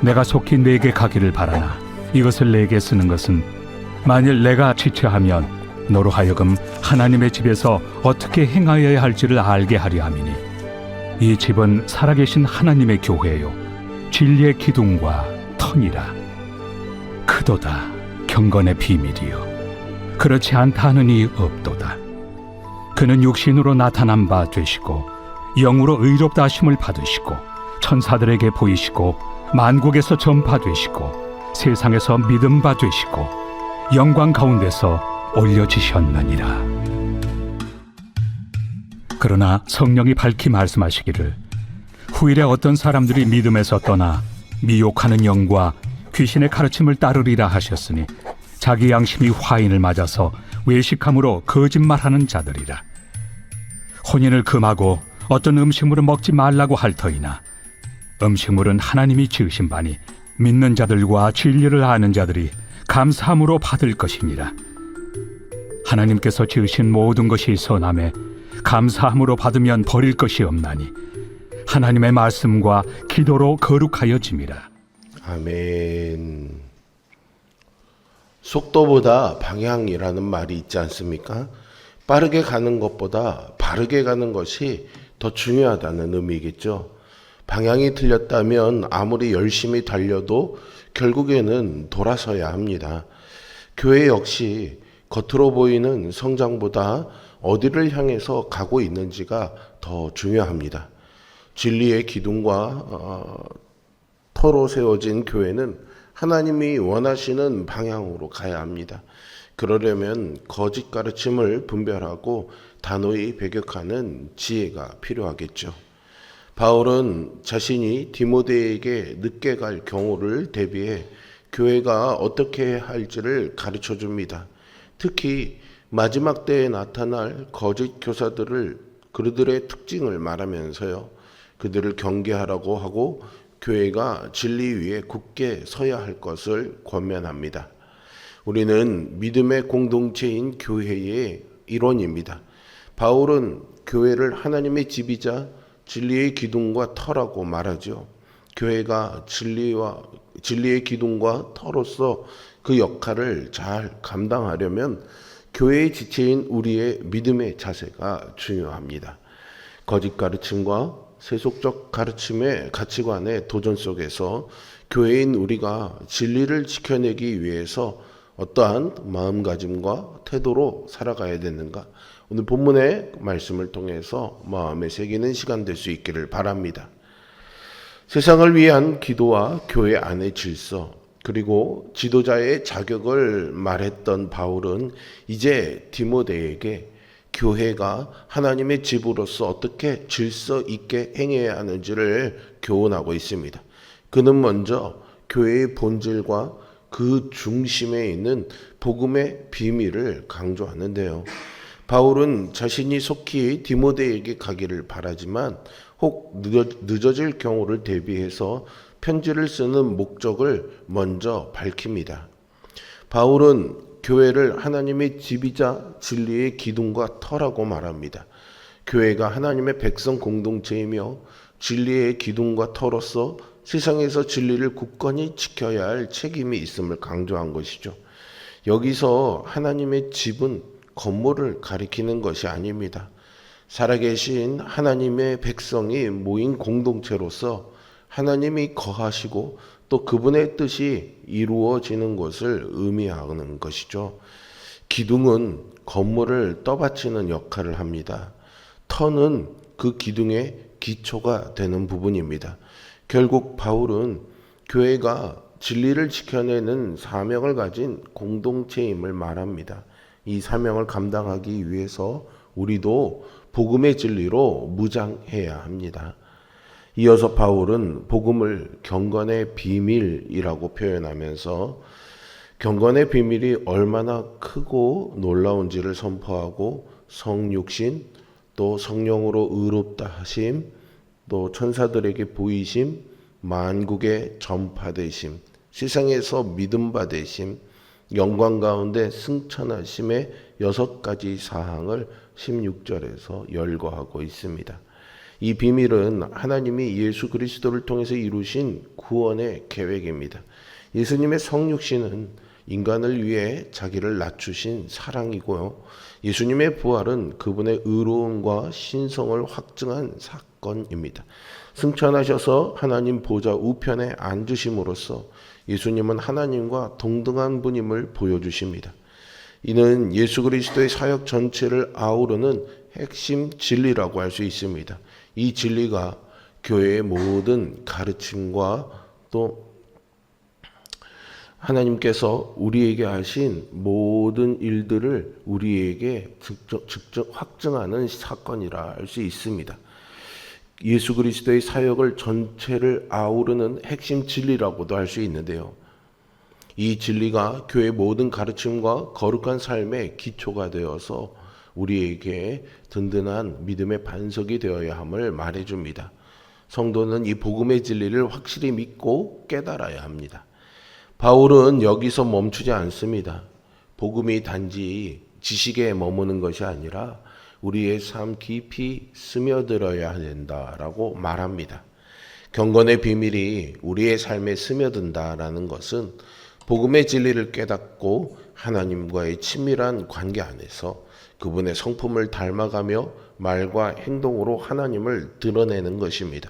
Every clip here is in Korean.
내가 속히 내게 가기를 바라나 이것을 내게 쓰는 것은 만일 내가 지체하면 너로 하여금 하나님의 집에서 어떻게 행하여야 할지를 알게 하려 함이니 이 집은 살아계신 하나님의 교회요 진리의 기둥과 터니라. 크도다 경건의 비밀이요 그렇지 않다 하느니 없도다. 그는 육신으로 나타난 바 되시고 영으로 의롭다 하심을 받으시고 천사들에게 보이시고 만국에서 전파되시고 세상에서 믿음 바 되시고 영광 가운데서 올려지셨느니라. 그러나 성령이 밝히 말씀하시기를 후일에 어떤 사람들이 믿음에서 떠나 미혹하는 영과 귀신의 가르침을 따르리라 하셨으니 자기 양심이 화인을 맞아서 외식함으로 거짓말하는 자들이라. 혼인을 금하고 어떤 음식물을 먹지 말라고 할 터이나 음식물은 하나님이 지으신 바니 믿는 자들과 진리를 아는 자들이 감사함으로 받을 것이니라. 하나님께서 지으신 모든 것이 선함에 감사함으로 받으면 버릴 것이 없나니 하나님의 말씀과 기도로 거룩하여짐이라. 아멘. 속도보다 방향이라는 말이 있지 않습니까? 빠르게 가는 것보다 바르게 가는 것이 더 중요하다는 의미겠죠. 방향이 틀렸다면 아무리 열심히 달려도 결국에는 돌아서야 합니다. 교회 역시 겉으로 보이는 성장보다 어디를 향해서 가고 있는지가 더 중요합니다. 진리의 기둥과 터로 세워진 교회는 하나님이 원하시는 방향으로 가야 합니다. 그러려면 거짓 가르침을 분별하고 단호히 배격하는 지혜가 필요하겠죠. 바울은 자신이 디모데에게 늦게 갈 경우를 대비해 교회가 어떻게 할지를 가르쳐 줍니다. 특히 마지막 때에 나타날 거짓 교사들을 그들의 특징을 말하면서요. 그들을 경계하라고 하고 교회가 진리 위에 굳게 서야 할 것을 권면합니다. 우리는 믿음의 공동체인 교회의 일원입니다. 바울은 교회를 하나님의 집이자 진리의 기둥과 터라고 말하죠. 교회가 진리의 기둥과 터로서 그 역할을 잘 감당하려면 교회의 지체인 우리의 믿음의 자세가 중요합니다. 거짓 가르침과 세속적 가르침의 가치관의 도전 속에서 교회인 우리가 진리를 지켜내기 위해서 어떠한 마음가짐과 태도로 살아가야 되는가? 오늘 본문의 말씀을 통해서 마음에 새기는 시간 될 수 있기를 바랍니다. 세상을 위한 기도와 교회 안의 질서, 그리고 지도자의 자격을 말했던 바울은 이제 디모데에게 교회가 하나님의 집으로서 어떻게 질서 있게 행해야 하는지를 교훈하고 있습니다. 그는 먼저 교회의 본질과 그 중심에 있는 복음의 비밀을 강조하는데요. 바울은 자신이 속히 디모데에게 가기를 바라지만 혹 늦어질 경우를 대비해서 편지를 쓰는 목적을 먼저 밝힙니다. 바울은 교회를 하나님의 집이자 진리의 기둥과 터라고 말합니다. 교회가 하나님의 백성 공동체이며 진리의 기둥과 터로서 세상에서 진리를 굳건히 지켜야 할 책임이 있음을 강조한 것이죠. 여기서 하나님의 집은 건물을 가리키는 것이 아닙니다. 살아계신 하나님의 백성이 모인 공동체로서 하나님이 거하시고 또 그분의 뜻이 이루어지는 것을 의미하는 것이죠. 기둥은 건물을 떠받치는 역할을 합니다. 터는 그 기둥의 기초가 되는 부분입니다. 결국 바울은 교회가 진리를 지켜내는 사명을 가진 공동체임을 말합니다. 이 사명을 감당하기 위해서 우리도 복음의 진리로 무장해야 합니다. 이어서 바울은 복음을 경건의 비밀이라고 표현하면서 경건의 비밀이 얼마나 크고 놀라운지를 선포하고 성육신, 또 성령으로 의롭다 하심, 또 천사들에게 보이심, 만국에 전파되심, 세상에서 믿음 받으심, 영광 가운데 승천하심의 6가지 사항을 16절에서 열거하고 있습니다. 이 비밀은 하나님이 예수 그리스도를 통해서 이루신 구원의 계획입니다. 예수님의 성육신은 인간을 위해 자기를 낮추신 사랑이고요. 예수님의 부활은 그분의 의로움과 신성을 확증한 사건입니다. 승천하셔서 하나님 보좌 우편에 앉으심으로써 예수님은 하나님과 동등한 분임을 보여주십니다. 이는 예수 그리스도의 사역 전체를 아우르는 핵심 진리라고 할 수 있습니다. 이 진리가 교회의 모든 가르침과 또 하나님께서 우리에게 하신 모든 일들을 우리에게 직접 확증하는 사건이라 할 수 있습니다. 예수 그리스도의 사역을 전체를 아우르는 핵심 진리라고도 할 수 있는데요. 이 진리가 교회의 모든 가르침과 거룩한 삶의 기초가 되어서 우리에게 든든한 믿음의 반석이 되어야 함을 말해줍니다. 성도는 이 복음의 진리를 확실히 믿고 깨달아야 합니다. 바울은 여기서 멈추지 않습니다. 복음이 단지 지식에 머무는 것이 아니라 우리의 삶 깊이 스며들어야 된다라고 말합니다. 경건의 비밀이 우리의 삶에 스며든다라는 것은 복음의 진리를 깨닫고 하나님과의 친밀한 관계 안에서 그분의 성품을 닮아가며 말과 행동으로 하나님을 드러내는 것입니다.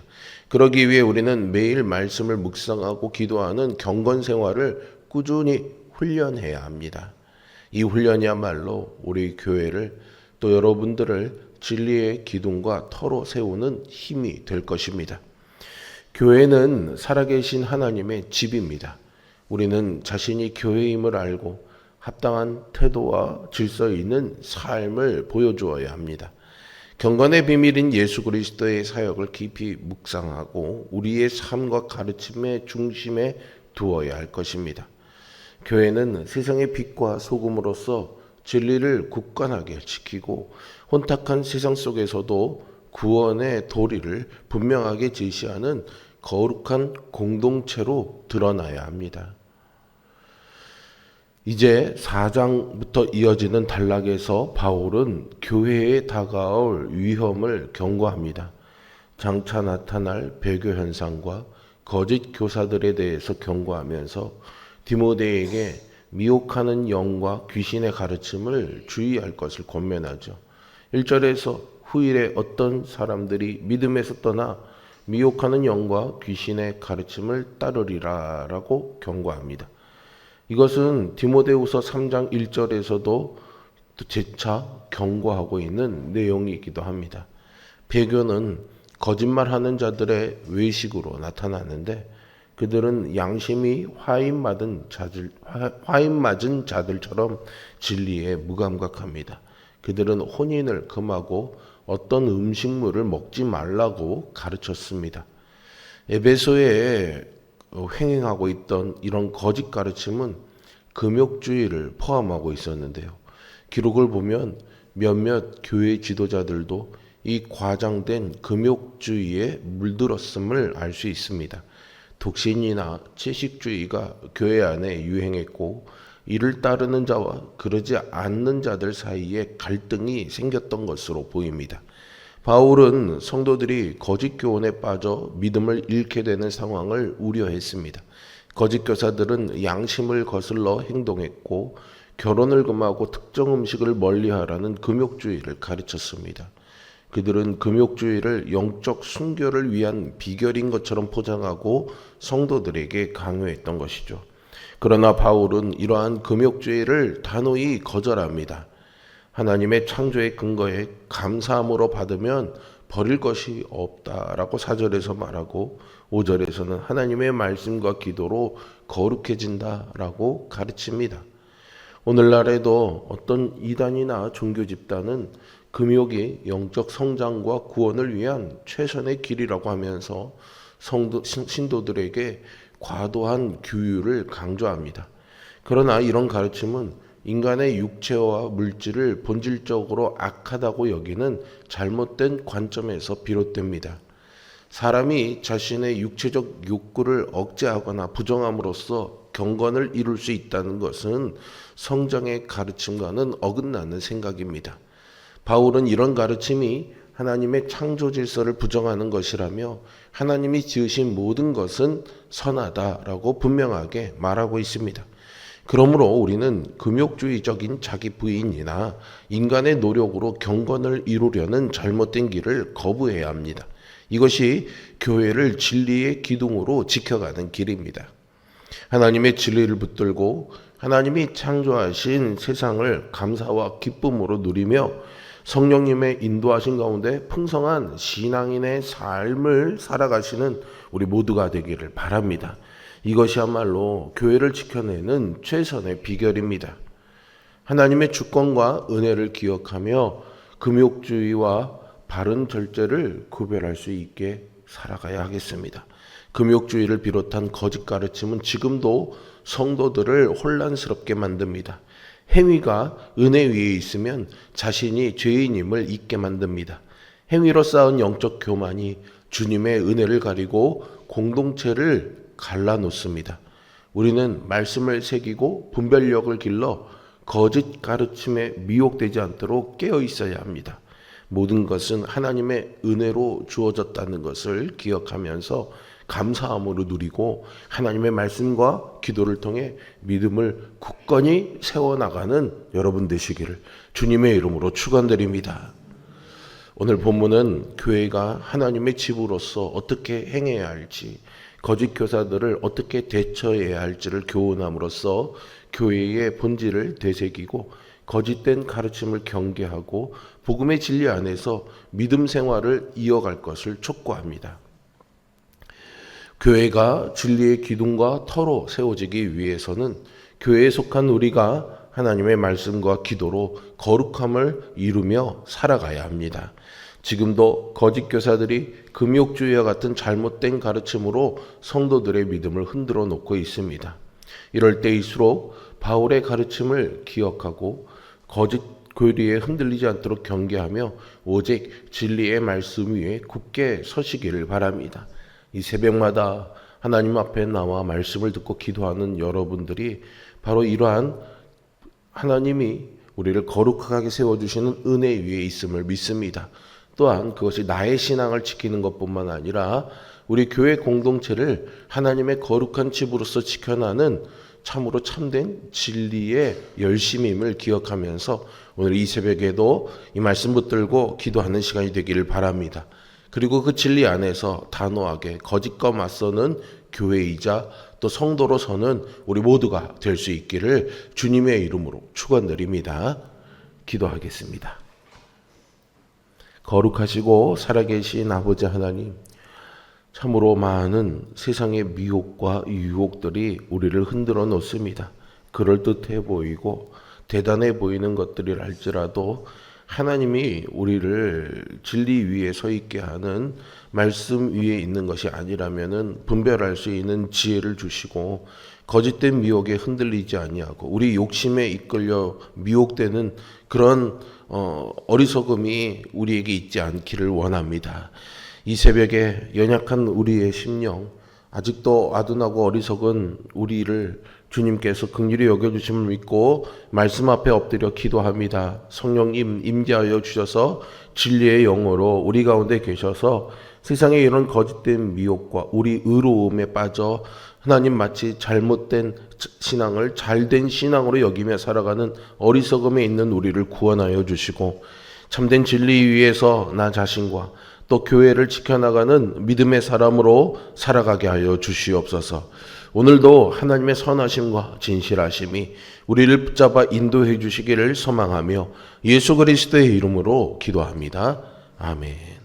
그러기 위해 우리는 매일 말씀을 묵상하고 기도하는 경건 생활을 꾸준히 훈련해야 합니다. 이 훈련이야말로 우리 교회를 또 여러분들을 진리의 기둥과 터로 세우는 힘이 될 것입니다. 교회는 살아계신 하나님의 집입니다. 우리는 자신이 교회임을 알고 합당한 태도와 질서 있는 삶을 보여주어야 합니다. 경건의 비밀인 예수 그리스도의 사역을 깊이 묵상하고 우리의 삶과 가르침의 중심에 두어야 할 것입니다. 교회는 세상의 빛과 소금으로서 진리를 굳건하게 지키고 혼탁한 세상 속에서도 구원의 도리를 분명하게 제시하는 거룩한 공동체로 드러나야 합니다. 이제 4장부터 이어지는 단락에서 바울은 교회에 다가올 위험을 경고합니다. 장차 나타날 배교 현상과 거짓 교사들에 대해서 경고하면서 디모데에게 미혹하는 영과 귀신의 가르침을 주의할 것을 권면하죠. 1절에서 후일에 어떤 사람들이 믿음에서 떠나 미혹하는 영과 귀신의 가르침을 따르리라 라고 경고합니다. 이것은 디모데후서 3장 1절에서도 재차 경고하고 있는 내용이기도 합니다. 배교는 거짓말하는 자들의 외식으로 나타나는데 그들은 양심이 화인 맞은 자들처럼 진리에 무감각합니다. 그들은 혼인을 금하고 어떤 음식물을 먹지 말라고 가르쳤습니다. 에베소에 횡행하고 있던 이런 거짓 가르침은 금욕주의를 포함하고 있었는데요. 기록을 보면 몇몇 교회 지도자들도 이 과장된 금욕주의에 물들었음을 알 수 있습니다. 독신이나 채식주의가 교회 안에 유행했고 이를 따르는 자와 그러지 않는 자들 사이에 갈등이 생겼던 것으로 보입니다. 바울은 성도들이 거짓 교훈에 빠져 믿음을 잃게 되는 상황을 우려했습니다. 거짓 교사들은 양심을 거슬러 행동했고 결혼을 금하고 특정 음식을 멀리하라는 금욕주의를 가르쳤습니다. 그들은 금욕주의를 영적 순교를 위한 비결인 것처럼 포장하고 성도들에게 강요했던 것이죠. 그러나 바울은 이러한 금욕주의를 단호히 거절합니다. 하나님의 창조의 근거에 감사함으로 받으면 버릴 것이 없다라고 4절에서 말하고 5절에서는 하나님의 말씀과 기도로 거룩해진다라고 가르칩니다. 오늘날에도 어떤 이단이나 종교 집단은 금욕이 영적 성장과 구원을 위한 최선의 길이라고 하면서 신도들에게 과도한 규율을 강조합니다. 그러나 이런 가르침은 인간의 육체와 물질을 본질적으로 악하다고 여기는 잘못된 관점에서 비롯됩니다. 사람이 자신의 육체적 욕구를 억제하거나 부정함으로써 경건을 이룰 수 있다는 것은 성경의 가르침과는 어긋나는 생각입니다. 바울은 이런 가르침이 하나님의 창조 질서를 부정하는 것이라며 하나님이 지으신 모든 것은 선하다라고 분명하게 말하고 있습니다. 그러므로 우리는 금욕주의적인 자기 부인이나 인간의 노력으로 경건을 이루려는 잘못된 길을 거부해야 합니다. 이것이 교회를 진리의 기둥으로 지켜가는 길입니다. 하나님의 진리를 붙들고 하나님이 창조하신 세상을 감사와 기쁨으로 누리며 성령님의 인도하신 가운데 풍성한 신앙인의 삶을 살아가시는 우리 모두가 되기를 바랍니다. 이것이야말로 교회를 지켜내는 최선의 비결입니다. 하나님의 주권과 은혜를 기억하며 금욕주의와 바른 절제를 구별할 수 있게 살아가야 하겠습니다. 금욕주의를 비롯한 거짓 가르침은 지금도 성도들을 혼란스럽게 만듭니다. 행위가 은혜 위에 있으면 자신이 죄인임을 잊게 만듭니다. 행위로 쌓은 영적 교만이 주님의 은혜를 가리고 공동체를 갈라놓습니다. 우리는 말씀을 새기고 분별력을 길러 거짓 가르침에 미혹되지 않도록 깨어 있어야 합니다. 모든 것은 하나님의 은혜로 주어졌다는 것을 기억하면서 감사함으로 누리고 하나님의 말씀과 기도를 통해 믿음을 굳건히 세워나가는 여러분 되시기를 주님의 이름으로 축원드립니다. 오늘 본문은 교회가 하나님의 집으로서 어떻게 행해야 할지, 거짓 교사들을 어떻게 대처해야 할지를 교훈함으로써 교회의 본질을 되새기고 거짓된 가르침을 경계하고 복음의 진리 안에서 믿음 생활을 이어갈 것을 촉구합니다. 교회가 진리의 기둥과 터로 세워지기 위해서는 교회에 속한 우리가 하나님의 말씀과 기도로 거룩함을 이루며 살아가야 합니다. 지금도 거짓 교사들이 금욕주의와 같은 잘못된 가르침으로 성도들의 믿음을 흔들어 놓고 있습니다. 이럴 때일수록 바울의 가르침을 기억하고 거짓 교리에 흔들리지 않도록 경계하며 오직 진리의 말씀 위에 굳게 서시기를 바랍니다. 이 새벽마다 하나님 앞에 나와 말씀을 듣고 기도하는 여러분들이 바로 이러한 하나님이 우리를 거룩하게 세워주시는 은혜 위에 있음을 믿습니다. 또한 그것이 나의 신앙을 지키는 것뿐만 아니라 우리 교회 공동체를 하나님의 거룩한 집으로서 지켜나는 참으로 참된 진리의 열심임을 기억하면서 오늘 이 새벽에도 이 말씀 붙들고 기도하는 시간이 되기를 바랍니다. 그리고 그 진리 안에서 단호하게 거짓과 맞서는 교회이자 또 성도로 서는 우리 모두가 될 수 있기를 주님의 이름으로 축원드립니다. 기도하겠습니다. 거룩하시고 살아계신 아버지 하나님, 참으로 많은 세상의 미혹과 유혹들이 우리를 흔들어 놓습니다. 그럴듯해 보이고 대단해 보이는 것들이라 할지라도 하나님이 우리를 진리 위에 서 있게 하는 말씀 위에 있는 것이 아니라면은 분별할 수 있는 지혜를 주시고 거짓된 미혹에 흔들리지 아니하고 우리 욕심에 이끌려 미혹되는 그런 어리석음이 우리에게 있지 않기를 원합니다. 이 새벽에 연약한 우리의 심령, 아직도 아둔하고 어리석은 우리를 주님께서 긍휼히 여겨주심을 믿고 말씀 앞에 엎드려 기도합니다. 성령님 임재하여 주셔서 진리의 영으로 우리 가운데 계셔서 세상에 이런 거짓된 미혹과 우리 의로움에 빠져 하나님 마치 잘못된 신앙을 잘된 신앙으로 여기며 살아가는 어리석음에 있는 우리를 구원하여 주시고 참된 진리 위에서 나 자신과 또 교회를 지켜나가는 믿음의 사람으로 살아가게 하여 주시옵소서. 오늘도 하나님의 선하심과 진실하심이 우리를 붙잡아 인도해 주시기를 소망하며 예수 그리스도의 이름으로 기도합니다. 아멘.